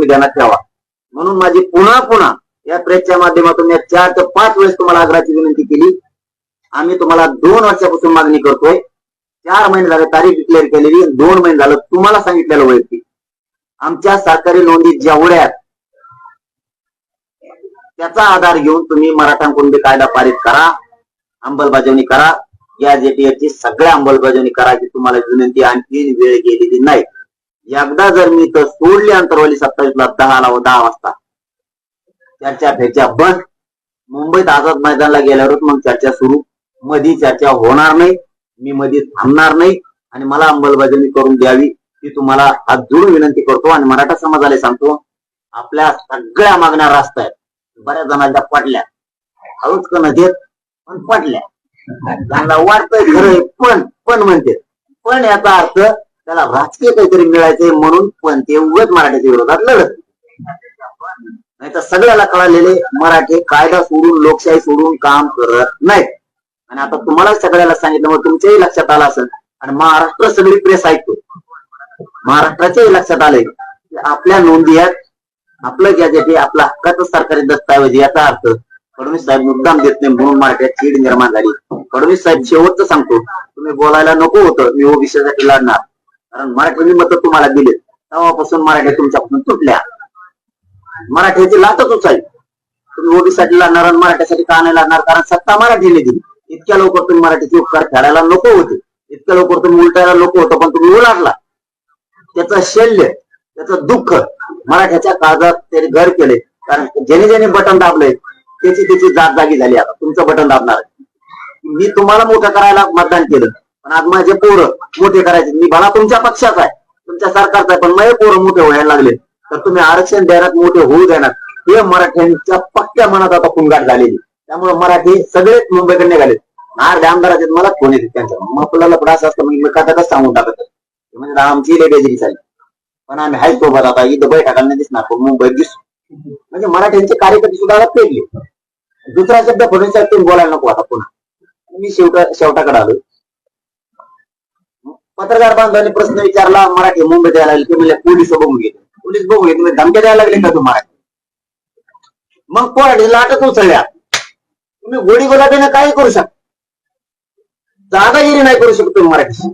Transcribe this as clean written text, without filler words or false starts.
तुम्ही ध्यानात ठेवा. म्हणून माझी पुन्हा पुन्हा या प्रेसच्या माध्यमातून या 4 ते 5 वेळेस तुम्हाला आग्रहाची विनंती केली. आम्ही तुम्हाला 2 वर्षापासून मागणी करतोय. 4 महिने झाले तारीख डिक्लेअर केलेली, 2 महिने झालं तुम्हाला सांगितलेलं वैयक्तिक. आमच्या सरकारी नोंदी जेवढ्या आहेत त्याचा आधार घेऊन तुम्ही मराठा कुणबी कायदा पारित करा, अंमलबजावणी करा. या जेटीची सगळ्या अंमलबजावणी करा की तुम्हाला विनंती आणखी वेळ गेलेली नाही. एकदा जर मी तर सोडली अंतरवाली 27ला 10 वाजता चर्चा फेच्या बंद. मुंबईत आझाद मैदानाला गेल्यावर मग चर्चा सुरू. मधी चर्चा होणार नाही, मी मध्ये थांबणार नाही आणि मला अंमलबजावणी करून द्यावी ती तुम्हाला हात जोडून विनंती करतो. आणि मराठा समाजाला सांगतो, आपल्या सगळ्या मागण्या रास्त आहेत. बऱ्याच जणांच्या पटल्या, हळूच कण देत पण पटल्या. त्यांना वाटतंय खरं पण म्हणते, पण याचा अर्थ त्याला राजकीय काहीतरी मिळायचंय म्हणून पण ते उगाच मराठ्याच्या विरोधात लढत. नाही तर सगळ्याला कळालेले मराठी कायदा सोडून लोकशाही सोडून काम करत नाहीत. आणि आता तुम्हाला सगळ्याला सांगितलं मग तुमच्याही लक्षात आलं असेल आणि महाराष्ट्र सगळी प्रेस ऐकतो. महाराष्ट्राच्याही लक्षात आलंय की आपल्या नोंदी आहेत, आपलं गॅजेट आपला हक्काचं सरकारी दस्तावेज. याचा अर्थ फडणवीस साहेब मुद्दाम देत नाही म्हणून मराठ्यात चीड निर्माण झाली. फडणवीस साहेब शेवटचं सांगतो, तुम्ही बोलायला नको होतं मी ओबीसीसाठी लढणार, कारण मराठ्यांनी मत तुम्हाला दिले, तेव्हापासून मराठ्या तुमच्यापासून तुटल्या. मराठ्याची लाटच उचाली. तुम्ही ओबीसीसाठी लढणार आणि मराठ्यासाठी का नाही लढणार, कारण सत्ता मराठीने दिली. इतक्या लवकर तुम्ही मराठीचे उपकार फेडायला नको होते, इतक्या लवकर तुम्ही उलटायला नको होतं, पण तुम्ही उलाटला. त्याचं शल्य, त्याचं दुःख मराठ्याच्या काळजात त्यांनी घर केले. कारण ज्याने ज्याने बटन दाबले त्याची जात जागी झाली. आता तुमचं बटन दाबणार. मी तुम्हाला मोठं करायला मतदान केलं, पण आज माझे पोरं मोठे करायचे. मी भला तुमच्या पक्षाचा आहे, तुमच्या सरकारचा आहे, पण माझे पोरं मोठे व्हायला लागले तर तुम्ही आरक्षण द्यायला मोठे होऊ देणार. हे मराठ्यांच्या पक्क्या मनात आता कुंगाट झालेली. त्यामुळे मराठी सगळेच मुंबईकडे निघाले. अर्ध्या आमदाराचे मला फोन येते त्यांच्या, मग आपल्याला पुढे असं असतं मी कथाच सांगून टाकत म्हणजे आमची बेजरी झाली. पण आम्ही हाय सोबत आता इथं बैठकांना दिसणार, पण मुंबईत दिसतो. म्हणजे मराठ्यांचे कार्यकर्ते सुद्धा पेटले. दुसरा शब्द फडणवीस बोलायला नको आता पुन्हा. मी शेवटाकडे आलो. पत्रकार बांधवांनी प्रश्न विचारला, मराठी मुंबईत यायला लागले. ते म्हणजे पोलीस बघून घेते, पोलीस बघून घेते, तुम्ही धमक्या द्यायला लागले का तुम्हाला. मग कोणाची लाटच उचलल्या. तुम्ही गोडी गुलाबीने काही करू शकता, दादागिरी नाही करू शकतो मराठी.